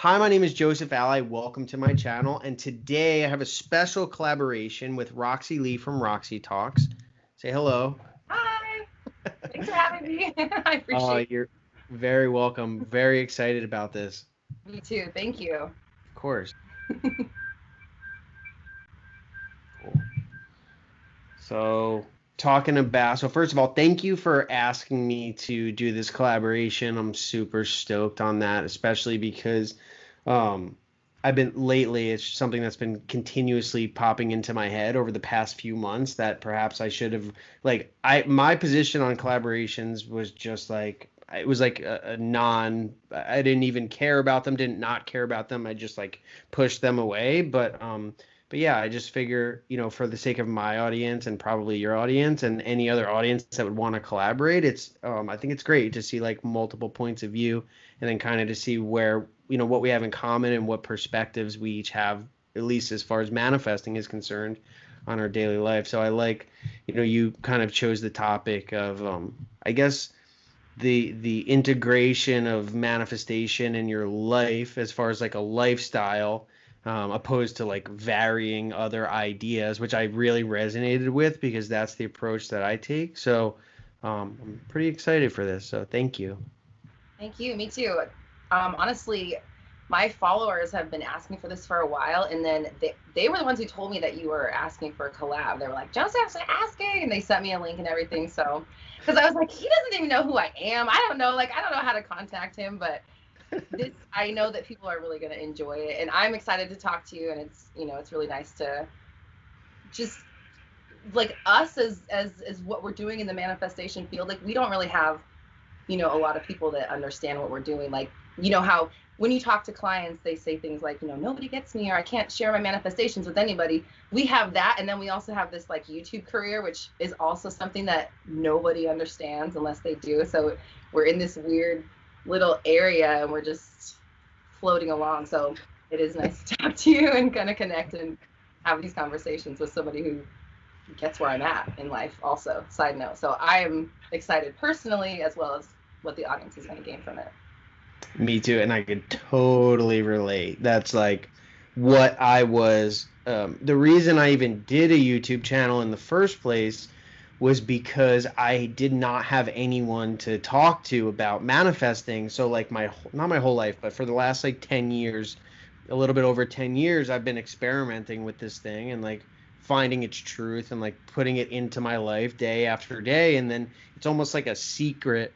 Hi, my name is Joseph Alai. Welcome to my channel. And today I have a special collaboration with Roxy Lee from Roxy Talks. Say hello. Hi, thanks for having me. I appreciate You're very welcome. Very excited about this. it. Me too. Thank you. Of course. Cool. So first of all, thank you for asking me to do this collaboration. I'm super stoked on that, especially because um, I've been lately, it's something that's been continuously popping into my head over the past few months that perhaps I should have, my position on collaborations was just like, it was like a non, I didn't even care about them, didn't not care about them. I just like pushed them away. But yeah, I just figure, for the sake of my audience and probably your audience and any other audience that would want to collaborate, I think it's great to see like multiple points of view and then kind of to see where, what we have in common and what perspectives we each have, at least as far as manifesting is concerned on our daily life. So I like, you kind of chose the topic of, I guess the integration of manifestation in your life as far as like a lifestyle, opposed to like varying other ideas, which I really resonated with because that's the approach that I take. So I'm pretty excited for this. So thank you. Thank you. Me too. Honestly, my followers have been asking for this for a while, and then they were the ones who told me that you were asking for a collab. They were like, Joseph's asking, and they sent me a link and everything. So, because I was like, he doesn't even know who I am. I don't know. Like, I don't know how to contact him, but this, I know that people are really going to enjoy it, and I'm excited to talk to you. And it's really nice to just like us as what we're doing in the manifestation field. Like, we don't really have a lot of people that understand what we're doing. Like, how when you talk to clients, they say things like, nobody gets me, or I can't share my manifestations with anybody. We have that. And then we also have this like YouTube career, which is also something that nobody understands unless they do. So we're in this weird little area and we're just floating along. So it is nice to talk to you and kind of connect and have these conversations with somebody who gets where I'm at in life also. Side note. So I am excited personally as well as what the audience is going to gain from it. Me too, and I could totally relate. That's like what I was. The reason I even did a YouTube channel in the first place was because I did not have anyone to talk to about manifesting. So like not my whole life, but for the last like 10 years, a little bit over 10 years, I've been experimenting with this thing and like finding its truth and like putting it into my life day after day. And then it's almost like a secret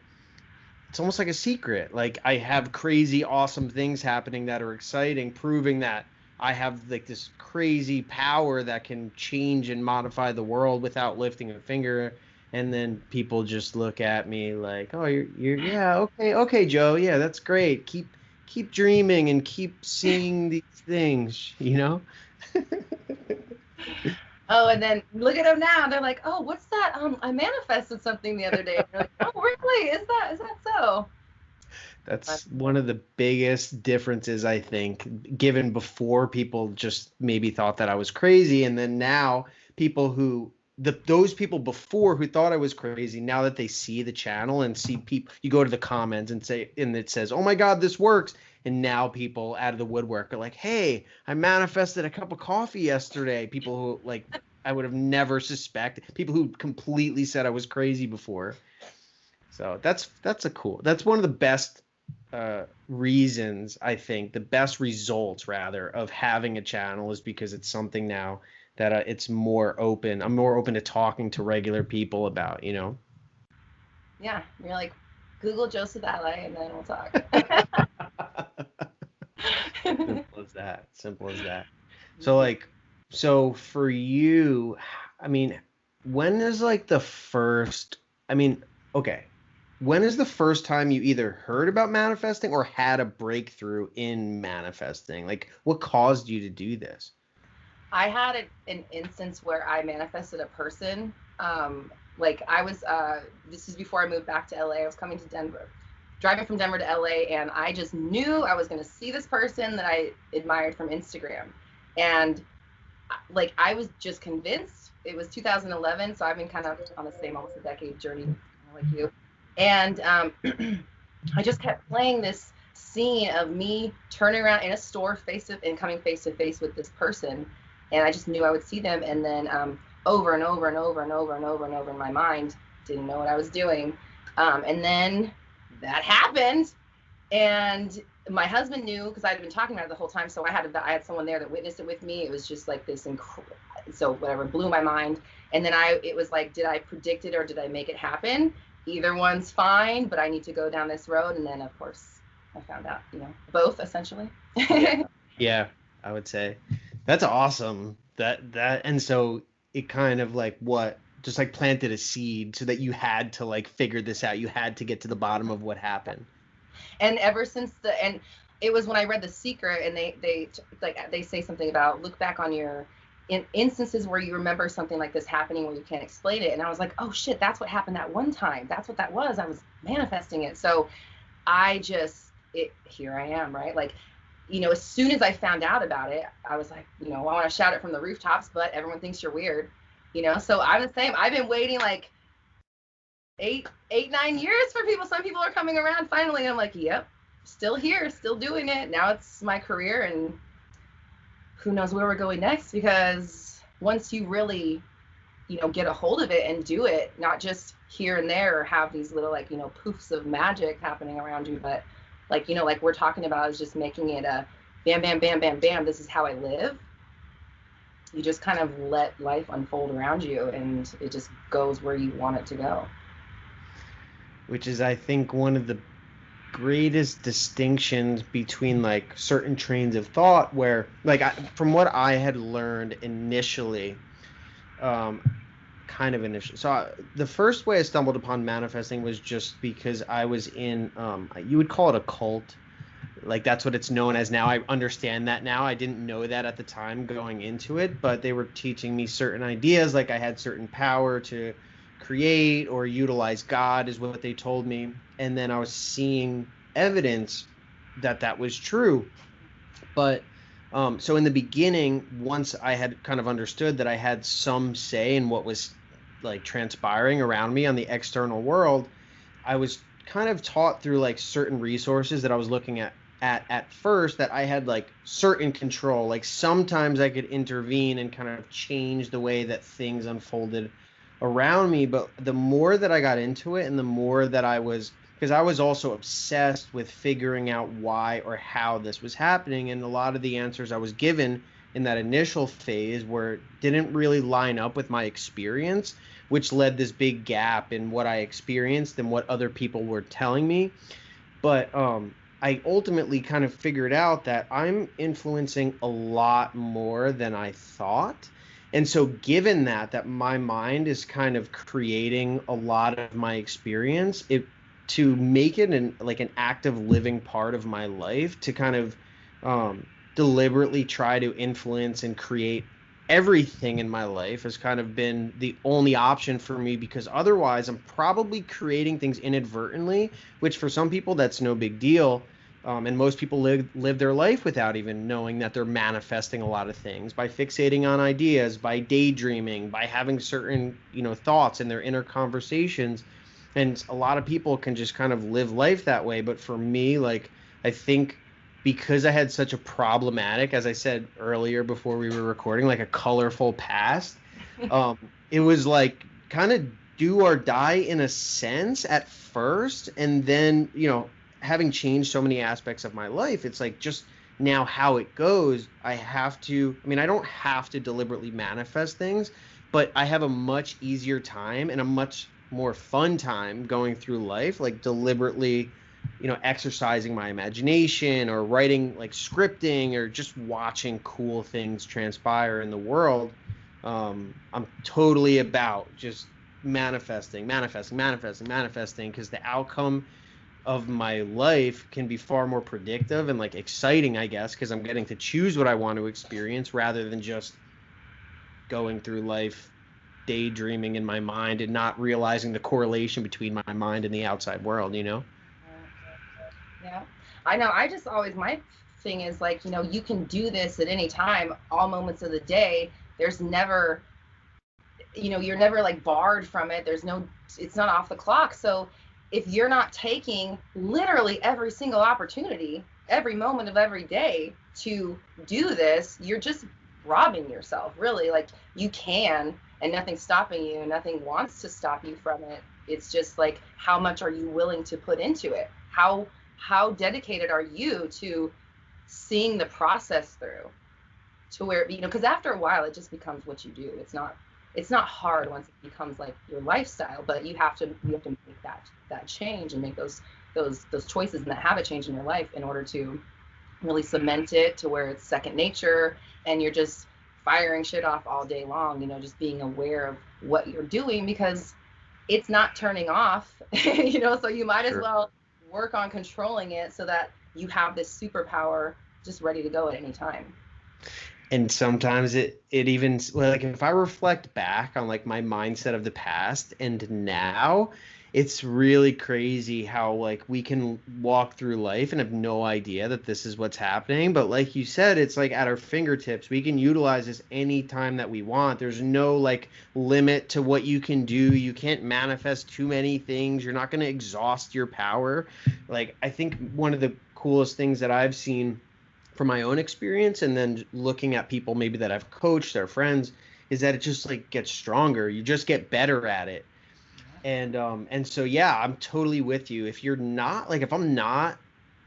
it's almost like a secret. Like I have crazy awesome things happening that are exciting, proving that I have like this crazy power that can change and modify the world without lifting a finger. And then people just look at me like, "Oh, you're yeah, okay, Joe, yeah, that's great. Keep dreaming and keep seeing these things." Oh, and then look at them now. They're like, oh, what's that? I manifested something the other day. And you're like, oh, really? Is that so? But That's one of the biggest differences, I think, given before people just maybe thought that I was crazy. And then now people those people before who thought I was crazy, now that they see the channel and see people, you go to the comments and it says, oh my God, this works. And now people out of the woodwork are like, hey, I manifested a cup of coffee yesterday. People who like, I would have never suspected, people who completely said I was crazy before. So that's one of the best reasons, I think, the best results rather of having a channel is because it's something now that it's more open. I'm more open to talking to regular people about. yeah, you're like, Google Joseph Alai and then we'll talk. Simple as that. Simple as that. So like, so for you, I mean, when is like the first, I mean, okay, when is the first time you either heard about manifesting or had a breakthrough in manifesting? Like, what caused you to do this? I had an instance where I manifested a person. Like I was, this is before I moved back to LA. I was coming to Denver, driving from Denver to LA, and I just knew I was going to see this person that I admired from Instagram. And like I was just convinced. It was 2011, so I've been kind of on the same almost a decade journey, like you. And I just kept playing this. scene of me turning around in a store and coming face to face with this person, and I just knew I would see them, and then over and over and over and over and over and over in my mind, didn't know what I was doing, and then that happened, and my husband knew because I'd been talking about it the whole time, so I had someone there that witnessed it with me. It was just like this so whatever, blew my mind. And then it was like, did I predict it or did I make it happen? Either one's fine, but I need to go down this road. And then of course I found out, both essentially. Yeah, I would say that's awesome. And so it kind of like just like planted a seed so that you had to like figure this out. You had to get to the bottom of what happened. And ever since and it was when I read The Secret, and they say something about look back on your instances where you remember something like this happening where you can't explain it. And I was like, oh shit, that's what happened that one time. That's what that was. I was manifesting it. So here I am, right? Like, as soon as I found out about it, I was like, I want to shout it from the rooftops, but everyone thinks you're weird, So I'm the same. I've been waiting like 9 years for people. Some people are coming around finally. I'm like, yep, still here, still doing it. Now it's my career, and who knows where we're going next, because once you really, get a hold of it and do it, not just here and there or have these little like, poofs of magic happening around you, but like, like we're talking about is just making it a bam, bam, bam, bam, bam. This is how I live. You just kind of let life unfold around you, and it just goes where you want it to go. Which is, I think, one of the greatest distinctions between like certain trains of thought where like from what I had learned initially, the first way I stumbled upon manifesting was just because I was in you would call it a cult, like that's what it's known as now. I understand that now. I didn't know that at the time going into it, but they were teaching me certain ideas, like I had certain power to create or utilize God is what they told me. And then I was seeing evidence that was true. But so in the beginning, once I had kind of understood that I had some say in what was like transpiring around me on the external world, I was kind of taught through like certain resources that I was looking at first that I had like certain control. Like sometimes I could intervene and kind of change the way that things unfolded around me. But the more that I got into it and the more that because I was also obsessed with figuring out why or how this was happening. And a lot of the answers I was given in that initial phase didn't really line up with my experience, which led this big gap in what I experienced and what other people were telling me. But I ultimately kind of figured out that I'm influencing a lot more than I thought. And so given that my mind is kind of creating a lot of my experience, to make it an active living part of my life, to kind of deliberately try to influence and create everything in my life has kind of been the only option for me, because otherwise I'm probably creating things inadvertently, which for some people that's no big deal. And most people live their life without even knowing that they're manifesting a lot of things by fixating on ideas, by daydreaming, by having certain, thoughts in their inner conversations. And a lot of people can just kind of live life that way. But for me, like, I think because I had such a problematic, as I said earlier before we were recording, like a colorful past, it was like kind of do or die in a sense at first. And then, having changed so many aspects of my life, it's like just now how it goes. I don't have to deliberately manifest things, but I have a much easier time and a much more fun time going through life, like deliberately, exercising my imagination or writing, like scripting, or just watching cool things transpire in the world. I'm totally about just manifesting, because the outcome of my life can be far more predictive and like exciting, I guess, because I'm getting to choose what I want to experience rather than just going through life daydreaming in my mind and not realizing the correlation between my mind and the outside world, Yeah, I know. I just always, my thing is like, you can do this at any time, all moments of the day. There's never, you're never like barred from it. It's not off the clock. So if you're not taking literally every single opportunity, every moment of every day to do this, you're just robbing yourself, really. Like, you can, and nothing's stopping you, nothing wants to stop you from it. It's just like, how much are you willing to put into it? How dedicated are you to seeing the process through, to where, you know, because after a while it just becomes what you do. It's not hard once it becomes like your lifestyle, but you have to make that change and make those choices and that habit change in your life in order to really cement it to where it's second nature, and you're just firing shit off all day long, you know, just being aware of what you're doing, because it's not turning off, you know, so you might as well work on controlling it so that you have this superpower just ready to go at any time. And sometimes it even, like, if I reflect back on like my mindset of the past and now, it's really crazy how like we can walk through life and have no idea that this is what's happening. But like you said, it's like at our fingertips. We can utilize this anytime that we want. There's no like limit to what you can do. You can't manifest too many things. You're not going to exhaust your power. Like, I think one of the coolest things that I've seen from my own experience, and then looking at people maybe that I've coached, their friends, is that it just like gets stronger. You just get better at it. And so, yeah, I'm totally with you. If you're not like, if I'm not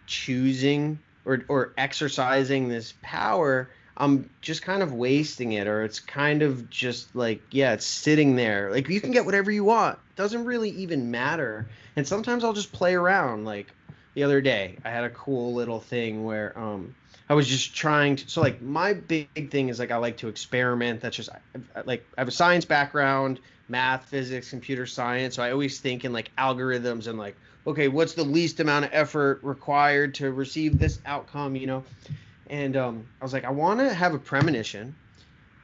choosing or exercising this power, I'm just kind of wasting it, or it's kind of just like, yeah, it's sitting there. Like, you can get whatever you want. It doesn't really even matter. And sometimes I'll just play around. Like the other day, I had a cool little thing where I was just trying to, so like my big thing is like, I like to experiment. That's just like, I have a science background, math, physics, computer science. So I always think in like algorithms and like, okay, what's the least amount of effort required to receive this outcome, you know? And I was like, I want to have a premonition,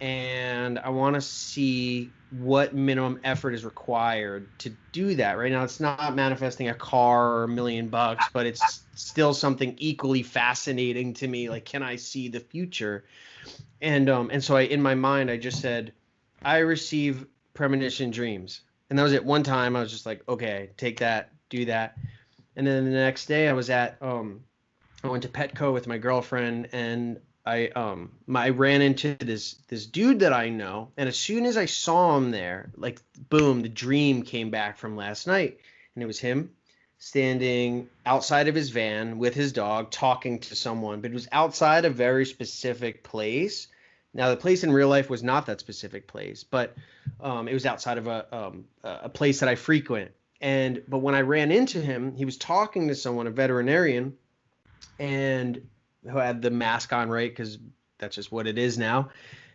and I want to see what minimum effort is required to do that. Right now, it's not manifesting a car or $1,000,000, but it's still something equally fascinating to me. Like, can I see the future? And so in my mind, I just said, I receive premonition dreams. And that was it. One time I was just like, okay, take that, do that. And then the next day I went to Petco with my girlfriend, and I ran into this dude that I know, and as soon as I saw him there, like, boom, the dream came back from last night, and it was him standing outside of his van with his dog talking to someone, but it was outside a very specific place. Now, the place in real life was not that specific place, but it was outside of a place that I frequent. But when I ran into him, he was talking to someone, a veterinarian, and who had the mask on, right? Because that's just what it is now.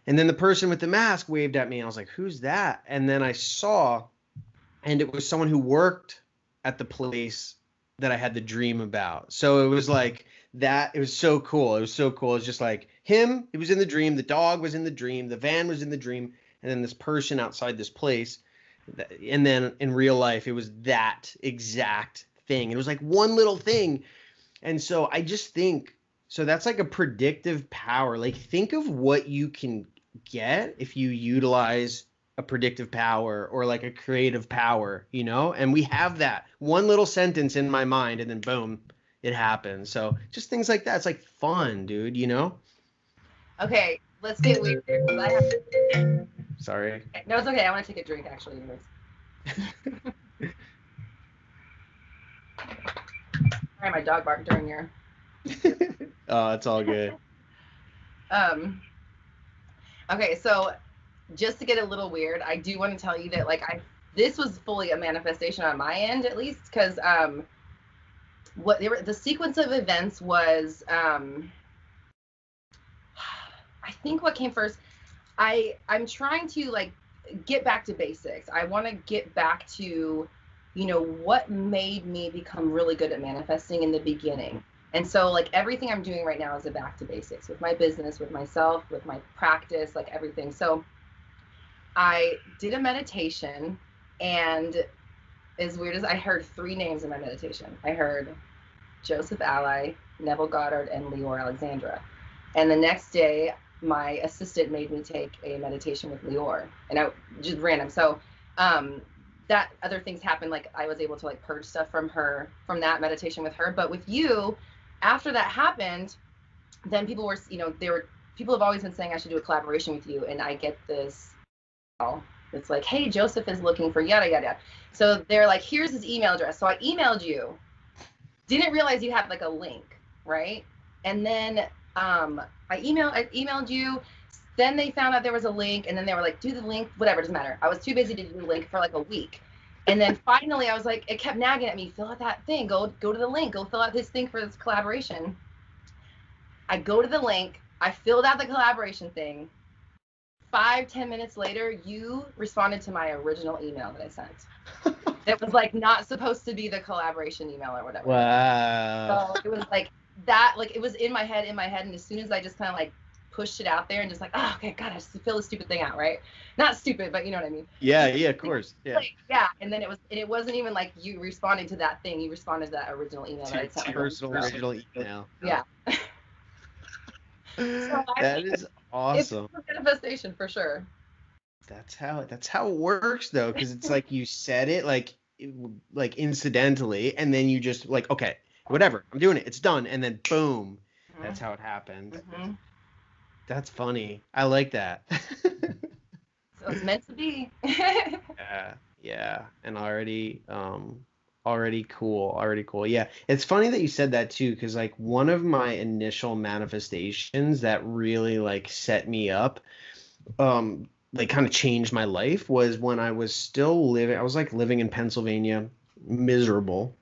And then the person with the mask waved at me, and I was like, who's that? And then I saw, and it was someone who worked at the place that I had the dream about. So it was like that. It was so cool. It was so cool. It was just like him, it was in the dream. The dog was in the dream. The van was in the dream. And then this person outside this place. And then in real life, it was that exact thing. It was like one little thing. And so I just think, so that's like a predictive power. Like, think of what you can get if you utilize a predictive power or like a creative power, you know? And we have that one little sentence in my mind, and then boom, it happens. So just things like that. It's like fun, dude, you know? Okay, let's get weird. I have to... Sorry. No, it's okay. I want to take a drink, actually. Sorry, my dog barked during your... Oh, it's all good. Okay, so just to get a little weird, I do want to tell you that, like, this was fully a manifestation on my end, at least, because the sequence of events was, I think what came first, I'm trying to, like, get back to basics. I want to get back to, you know, what made me become really good at manifesting in the beginning. And so, like, everything I'm doing right now is a back to basics with my business, with myself, with my practice, like everything. So I did a meditation, and as weird as, I heard 3 names in my meditation. I heard Joseph Alai, Neville Goddard, and Leor Alexandra. And the next day, my assistant made me take a meditation with Leor, and I just random. So that other things happened. Like I was able to like purge stuff from that meditation with her. But with you, after that happened, then people were, people have always been saying I should do a collaboration with you. And I get this, it's like, hey, Joseph is looking for yada, yada, yada. So they're like, here's his email address. So I emailed you, didn't realize you had like a link, right? And then I emailed you. Then they found out there was a link, and then they were like, do the link, whatever, doesn't matter. I was too busy to do the link for like a week. And then finally I was like, it kept nagging at me, fill out that thing, go to the link, go fill out this thing for this collaboration. I go to the link, I filled out the collaboration thing. 5-10 minutes later, you responded to my original email that I sent. It was like not supposed to be the collaboration email or whatever. Wow. So it was like that, like it was in my head, and as soon as I just kind of like pushed it out there and just like, oh, okay, God, I just fill this stupid thing out, right? Not stupid, but you know what I mean? Yeah, of course. Yeah. Like, yeah, and then it wasn't even like you responding to that thing, you responded to that original email that I sent. Personal original email. Yeah. So that is awesome. It's a manifestation for sure. That's how it works though, because it's like you said it like incidentally, and then you just like, okay, whatever, I'm doing it, it's done, and then boom, that's how it happened. Mm-hmm. That's funny. I like that. So it's meant to be. Yeah, and already cool. Yeah, it's funny that you said that too, because like one of my initial manifestations that really like set me up, like kind of changed my life, was when I was still living in Pennsylvania, miserable,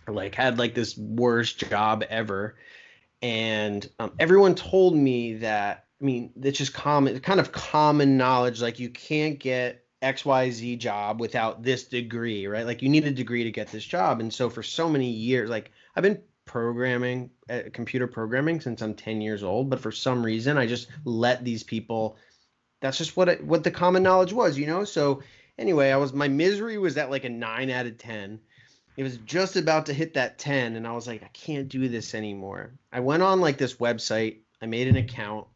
like had like this worst job ever. And everyone told me that, I mean, it's just kind of common knowledge, like you can't get XYZ job without this degree, right? Like you need a degree to get this job. And so for so many years, like I've been programming, computer programming since I'm 10 years old, but for some reason I just let these people, that's just what the common knowledge was, So anyway, my misery was at like a 9 out of 10. It was just about to hit that 10, and I was like, I can't do this anymore. I went on like this website, I made an account,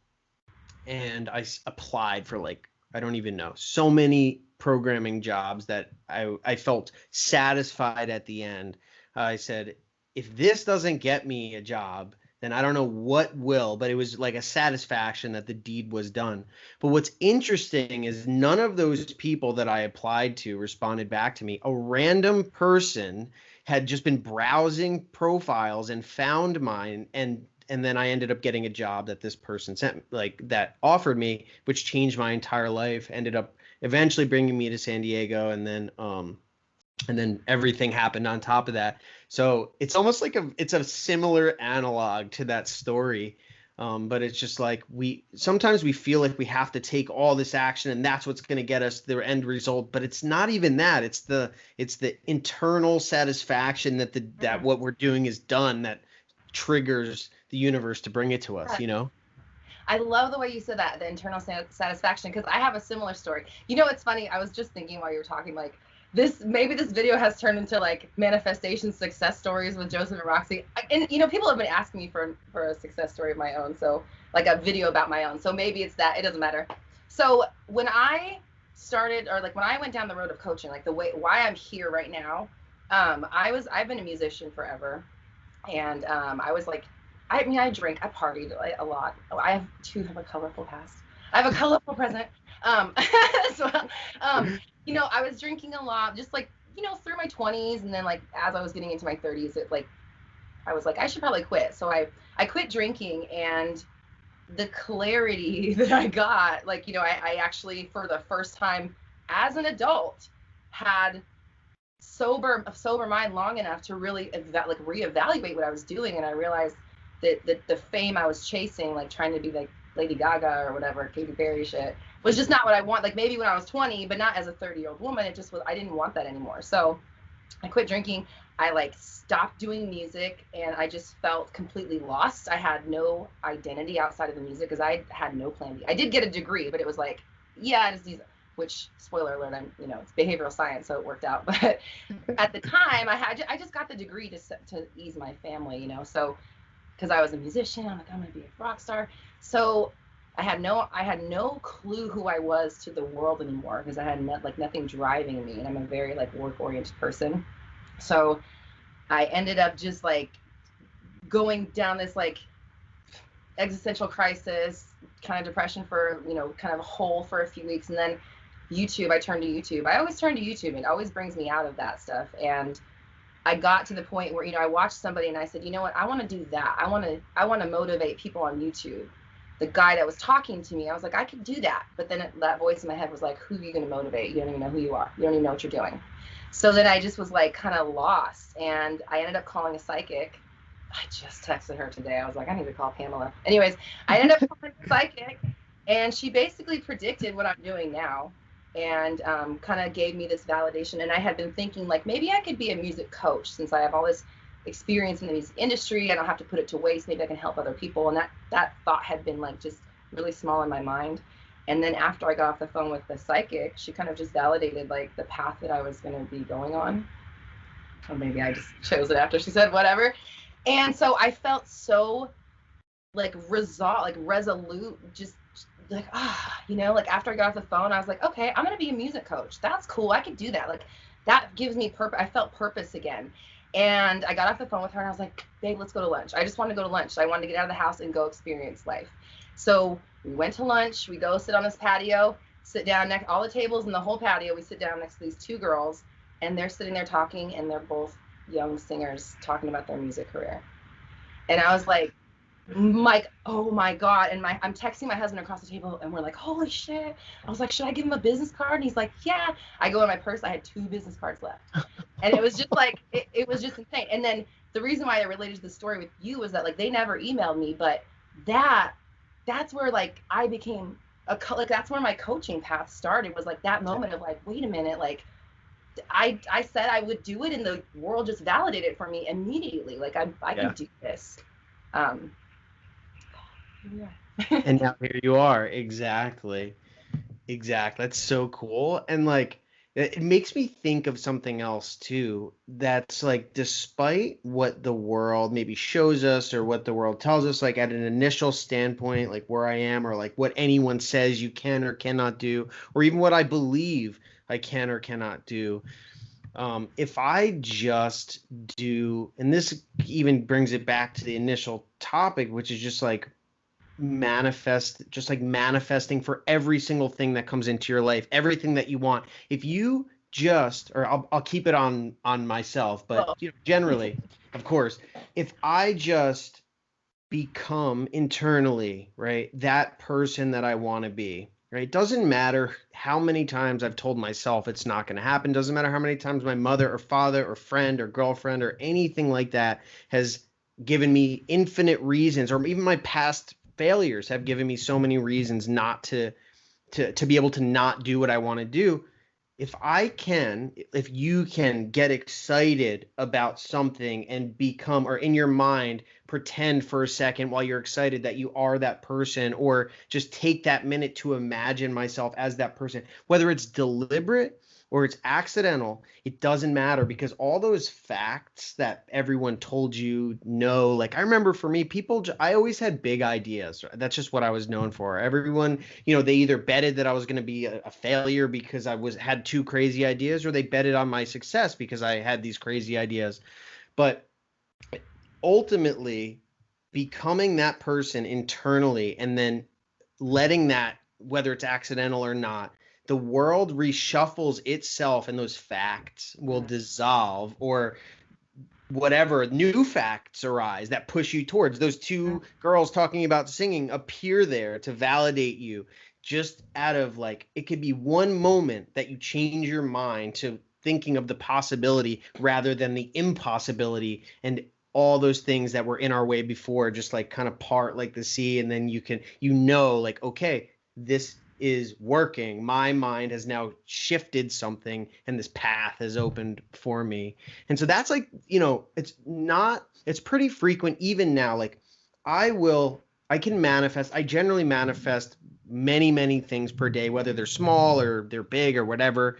and I applied for like, I don't even know, so many programming jobs that I felt satisfied at the end. I said, if this doesn't get me a job, then I don't know what will, but it was like a satisfaction that the deed was done. But what's interesting is none of those people that I applied to responded back to me. A random person had just been browsing profiles and found mine, and then I ended up getting a job that this person sent, like that offered me, which changed my entire life, ended up eventually bringing me to San Diego, and then everything happened on top of that. So it's almost like it's a similar analog to that story. But it's just like sometimes we feel like we have to take all this action and that's what's going to get us the end result. But it's not even that. It's the internal satisfaction that what we're doing is done that triggers the universe to bring it to us, I love the way you said that, the internal satisfaction, because I have a similar story. It's funny. I was just thinking while you were talking, like, maybe this video has turned into like manifestation success stories with Joseph and Roxy. And people have been asking me for a success story of my own, so like a video about my own. So maybe it's that, it doesn't matter. So when I started, or like when I went down the road of coaching, like why I'm here right now, I've been a musician forever, and I was like, I drink, I partied a lot. I have a colorful past. I have a colorful present. I was drinking a lot, just like, through my 20s, and then like as I was getting into my 30s, I was like, I should probably quit. So I quit drinking, and the clarity that I got, like, I actually for the first time as an adult had a sober mind long enough to really reevaluate what I was doing, and I realized that the fame I was chasing, like trying to be like Lady Gaga or whatever, Katy Perry shit, was just not what I want. Like maybe when I was 20, but not as a 30-year-old woman. It just was, I didn't want that anymore. So I quit drinking. I like stopped doing music, and I just felt completely lost. I had no identity outside of the music because I had no plan B. I did get a degree, but it was like, yeah, it's these, which, spoiler alert, it's behavioral science, so it worked out. But at the time, I just got the degree to ease my family, so because I was a musician, I'm like, I'm gonna be a rock star. So I had no clue who I was to the world anymore, because I had nothing driving me, and I'm a very like work oriented person. So I ended up just like going down this like existential crisis, kind of depression for, kind of a hole for a few weeks. And then YouTube, I turned to YouTube. I always turn to YouTube. It always brings me out of that stuff. And I got to the point where, I watched somebody and I said, you know what, I want to do that. I want to motivate people on YouTube. The guy that was talking to me, I was like, I could do that. But then that voice in my head was like, who are you going to motivate? You don't even know who you are. You don't even know what you're doing. So then I just was like kind of lost. And I ended up calling a psychic. I just texted her today. I was like, I need to call Pamela. Anyways, I ended up calling a psychic, and she basically predicted what I'm doing now, and kind of gave me this validation. And I had been thinking, like, maybe I could be a music coach, since I have all this experience in the music industry. I don't have to put it to waste. Maybe I can help other people. And that thought had been like just really small in my mind. And then after I got off the phone with the psychic, she kind of just validated like the path that I was going to be going on. Or maybe I just chose it after she said whatever. And so I felt so like resolute, just like, like after I got off the phone, I was like, okay, I'm going to be a music coach. That's cool. I could do that. Like that gives me purpose. I felt purpose again. And I got off the phone with her and I was like, babe, let's go to lunch. I just wanted to go to lunch. I wanted to get out of the house and go experience life. So we went to lunch. We go sit on this patio, sit down next, all the tables in the whole patio. We sit down next to these two girls, and they're sitting there talking, and they're both young singers talking about their music career. And I was like, Mike, oh my God. And I'm texting my husband across the table, and we're like, holy shit. I was like, should I give him a business card? And he's like, yeah. I go in my purse. I had 2 business cards left. And it was just like, it was just insane. And then the reason why I related to the story with you was that like, they never emailed me, but that's where like I became like, that's where my coaching path started, was like that moment of like, wait a minute, like I said I would do it, and the world just validated it for me immediately. Like I can do this. Yeah. And now here you are. Exactly. That's so cool. And like, it makes me think of something else too. That's like, despite what the world maybe shows us or what the world tells us, like at an initial standpoint, like where I am, or like what anyone says you can or cannot do, or even what I believe I can or cannot do. If I just do, and this even brings it back to the initial topic, which is just like manifesting for every single thing that comes into your life, everything that you want. If you just, or I'll keep it on myself, but generally, of course, if I just become internally, right, that person that I want to be, right? It doesn't matter how many times I've told myself it's not going to happen. Doesn't matter how many times my mother or father or friend or girlfriend or anything like that has given me infinite reasons, or even my past failures have given me so many reasons not to be able to not do what I want to do. If you can get excited about something and become, or in your mind, pretend for a second while you're excited that you are that person, or just take that minute to imagine myself as that person, whether it's deliberate or it's accidental, it doesn't matter, because all those facts that everyone told you, like I remember for me, I always had big ideas. That's just what I was known for. Everyone, they either betted that I was going to be a failure because I had 2 crazy ideas, or they betted on my success because I had these crazy ideas. But ultimately, becoming that person internally, and then letting that, whether it's accidental or not, the world reshuffles itself, and those facts will dissolve, or whatever new facts arise that push you towards those 2 girls talking about singing appear there to validate you, just out of like, it could be one moment that you change your mind to thinking of the possibility rather than the impossibility, and all those things that were in our way before just like kind of part like the sea. And then you can, like, okay, this is working. My mind has now shifted something, and this path has opened for me. And so that's like, it's pretty frequent even now. Like I generally manifest many, many things per day, whether they're small or they're big or whatever.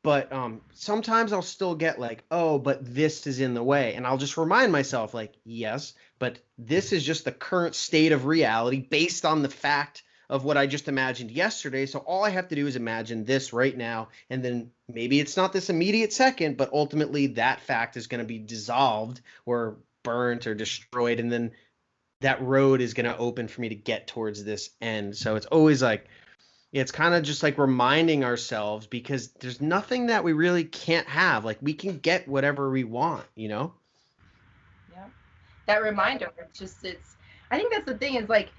But sometimes I'll still get like, oh, but this is in the way. And I'll just remind myself like, yes, but this is just the current state of reality based on the fact of what I just imagined yesterday. So all I have to do is imagine this right now. And then maybe it's not this immediate second, but ultimately that fact is going to be dissolved or burnt or destroyed. And then that road is going to open for me to get towards this end. So it's always like, it's kind of just like reminding ourselves, because there's nothing that we really can't have. Like we can get whatever we want, you know? Yeah. That reminder, I think that's the thing, is like,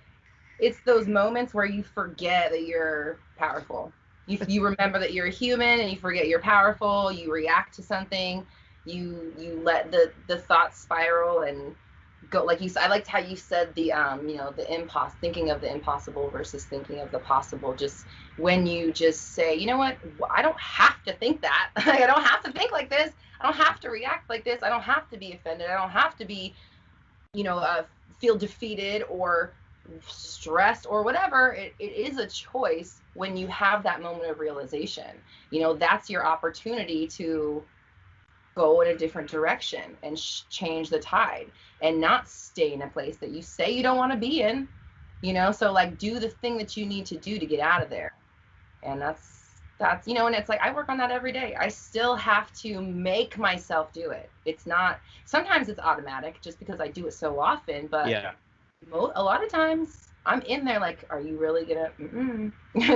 it's those moments where you forget that you're powerful. You remember that you're a human, and you forget you're powerful. You react to something. You let the thoughts spiral and go, like you said. I liked how you said the thinking of the impossible versus thinking of the possible. Just when you just say, you know what, I don't have to think that. Like, I don't have to think like this. I don't have to react like this. I don't have to be offended. I don't have to be, feel defeated or stressed or whatever. It is a choice when you have that moment of realization. That's your opportunity to go in a different direction and change the tide, and not stay in a place that you say you don't want to be in. So like, do the thing that you need to do to get out of there. And that's and it's like, I work on that every day. I still have to make myself do it. It's not, sometimes it's automatic just because I do it so often, but yeah, a lot of times I'm in there like, are you really gonna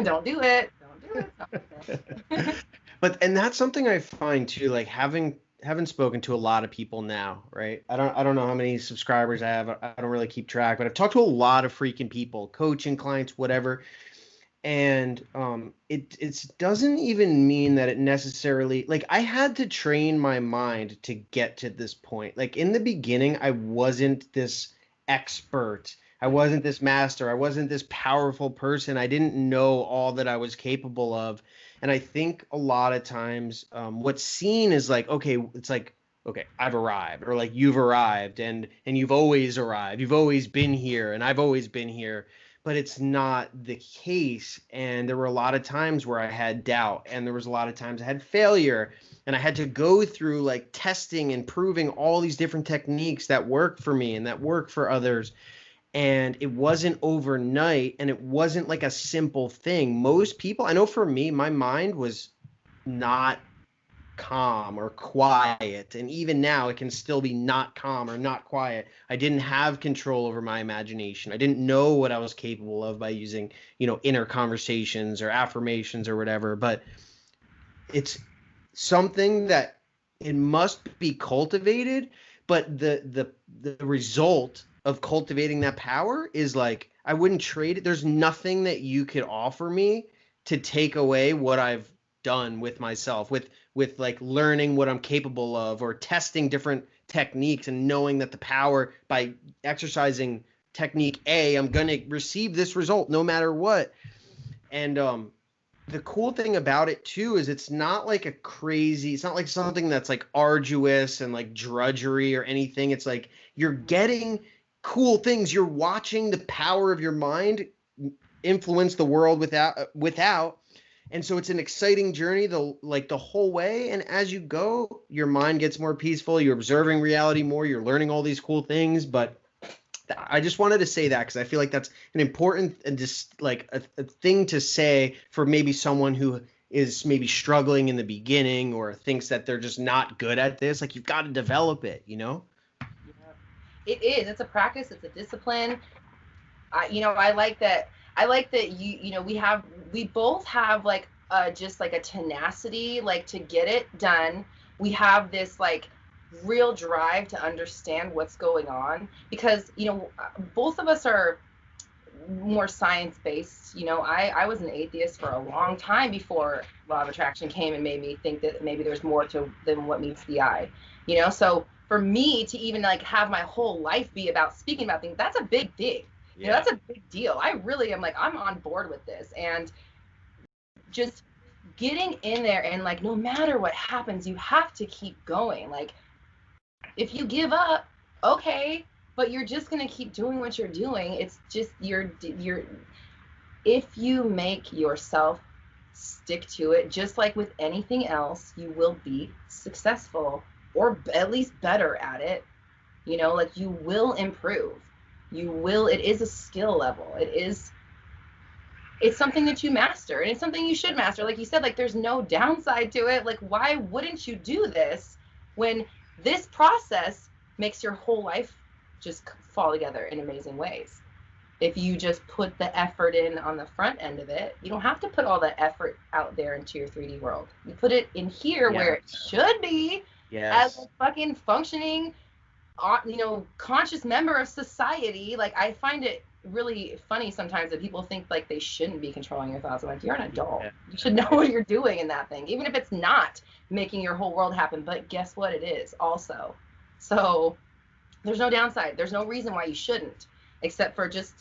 don't do it, don't do it. and that's something I find too, like having spoken to a lot of people now, right? I don't know how many subscribers I have. I don't really keep track, but I've talked to a lot of freaking people, coaching clients, whatever. And it doesn't even mean that it necessarily, like, I had to train my mind to get to this point. Like in the beginning, I wasn't this expert. I wasn't this master. I wasn't this powerful person. I didn't know all that I was capable of. And I think a lot of times what's seen is like, okay, it's like, okay, I've arrived, or like you've arrived, and you've always arrived. You've always been here, and I've always been here. But it's not the case. And there were a lot of times where I had doubt, and there was a lot of times I had failure, and I had to go through like testing and proving all these different techniques that worked for me and that worked for others. And it wasn't overnight, and it wasn't like a simple thing. Most people, I know for me, my mind was not calm or quiet, and even now it can still be not calm or not quiet. I didn't have control over my imagination. I didn't know what I was capable of by using inner conversations or affirmations or whatever. But it's something that it must be cultivated. But the result of cultivating that power is like, I wouldn't trade it. There's nothing that you could offer me to take away what I've done with myself, with like learning what I'm capable of, or testing different techniques and knowing that the power, by exercising technique A, I'm going to receive this result no matter what. And the cool thing about it too is it's not like it's not like something that's like arduous and like drudgery or anything. It's like you're getting cool things. You're watching the power of your mind influence the world without. And so it's an exciting journey the whole way. And as you go, your mind gets more peaceful. You're observing reality more. You're learning all these cool things. But I just wanted to say that because I feel like that's an important and just like a thing to say for maybe someone who is maybe struggling in the beginning or thinks that they're just not good at this. Like, you've got to develop it, Yeah. It is. It's a practice. It's a discipline. I like that. We both have like just like a tenacity, like to get it done. We have this like real drive to understand what's going on, because both of us are more science-based. I was an atheist for a long time before law of attraction came and made me think that maybe there's more to than what meets the eye. So for me to even like have my whole life be about speaking about things, that's a big thing. Yeah. That's a big deal. I really am like, I'm on board with this. And just getting in there, and like, no matter what happens, you have to keep going. Like, if you give up, okay, but you're just going to keep doing what you're doing. It's just if you make yourself stick to it, just like with anything else, you will be successful, or at least better at it. Like, you will improve. It is a skill level. It is it's something that you master, and it's something you should master. Like you said, like there's no downside to it. Like, why wouldn't you do this when this process makes your whole life just fall together in amazing ways? If you just put the effort in on the front end of it, you don't have to put all that effort out there into your 3D world. You put it in here where it should be, as a fucking functioning, conscious member of society. Like, I find it really funny sometimes that people think like they shouldn't be controlling your thoughts. I'm like, you're an adult. You should know what you're doing in that thing, even if it's not making your whole world happen. But guess what? It is also. So there's no downside. There's no reason why you shouldn't, except for just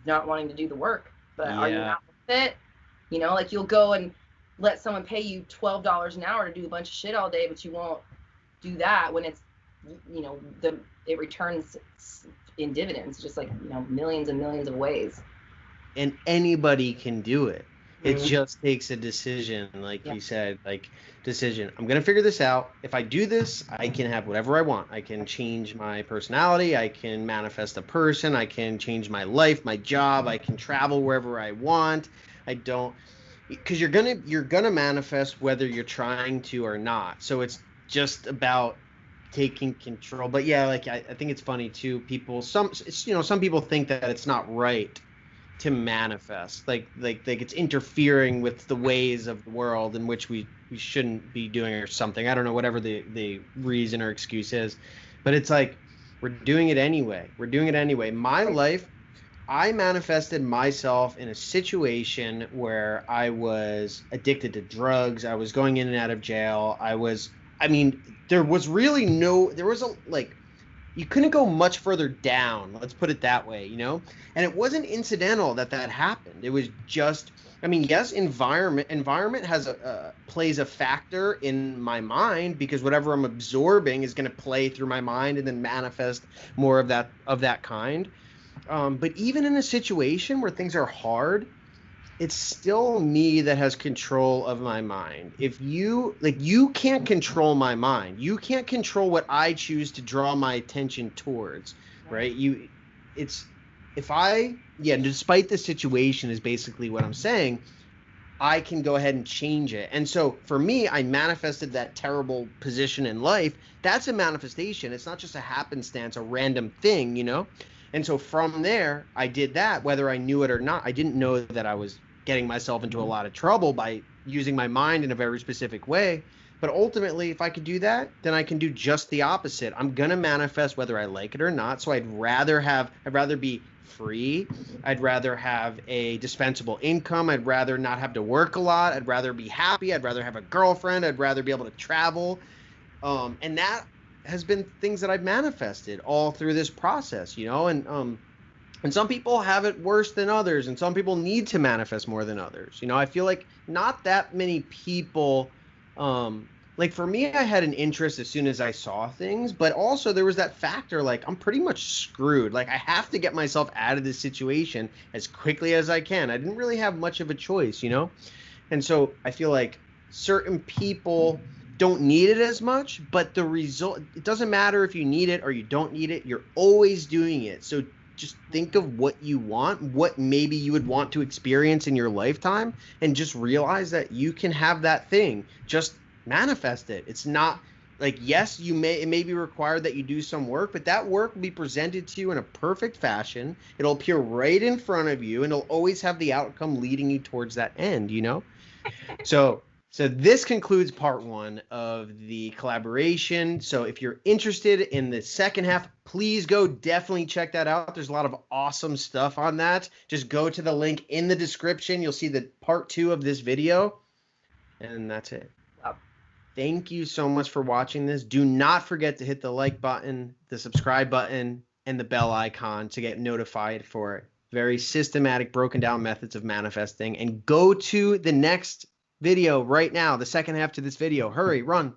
not wanting to do the work. But are you not with it? Like, you'll go and let someone pay you $12 an hour to do a bunch of shit all day, but you won't do that when it's, it returns in dividends, just like, millions and millions of ways. And anybody can do it. It just takes a decision, like you said, decision. I'm going to figure this out. If I do this, I can have whatever I want. I can change my personality. I can manifest a person. I can change my life, my job. I can travel wherever I want. Because you're gonna manifest whether you're trying to or not. So it's just about taking control. But yeah, like I think it's funny too. Some people think that it's not right to manifest, like it's interfering with the ways of the world in which we shouldn't be doing or something. I don't know, whatever the reason or excuse is, but it's like we're doing it anyway. My life, I manifested myself in a situation where I was addicted to drugs. I was going in and out of jail. You couldn't go much further down, let's put it that way, and it wasn't incidental that happened. It was just, yes, environment plays a factor in my mind, because whatever I'm absorbing is going to play through my mind and then manifest more of that kind. But even in a situation where things are hard, it's still me that has control of my mind. If you can't control my mind. You can't control what I choose to draw my attention towards, right? Despite the situation is basically what I'm saying, I can go ahead and change it. And so for me, I manifested that terrible position in life. That's a manifestation. It's not just a happenstance, a random thing, And so from there, I did that, whether I knew it or not. I didn't know that I was getting myself into a lot of trouble by using my mind in a very specific way. But ultimately, if I could do that, then I can do just the opposite. I'm going to manifest whether I like it or not. So I'd rather be free. I'd rather have a dispensable income. I'd rather not have to work a lot. I'd rather be happy. I'd rather have a girlfriend. I'd rather be able to travel. And that has been things that I've manifested all through this process, and some people have it worse than others, and some people need to manifest more than others. I feel like not that many people, like for me, I had an interest as soon as I saw things, but also there was that factor, like I'm pretty much screwed. Like I have to get myself out of this situation as quickly as I can. I didn't really have much of a choice, And so I feel like certain people don't need it as much, but the result, it doesn't matter if you need it or you don't need it, you're always doing it. So just think of what you want, what maybe you would want to experience in your lifetime, and just realize that you can have that thing. Just manifest it. It's not like, yes, it may be required that you do some work, but that work will be presented to you in a perfect fashion. It'll appear right in front of you, and it'll always have the outcome leading you towards that end, So this concludes part 1 of the collaboration. So if you're interested in the second half, please go definitely check that out. There's a lot of awesome stuff on that. Just go to the link in the description. You'll see the part 2 of this video. And that's it. Thank you so much for watching this. Do not forget to hit the like button, the subscribe button, and the bell icon to get notified for very systematic, broken down methods of manifesting. And go to the next video right now, the second half to this video. Hurry, run.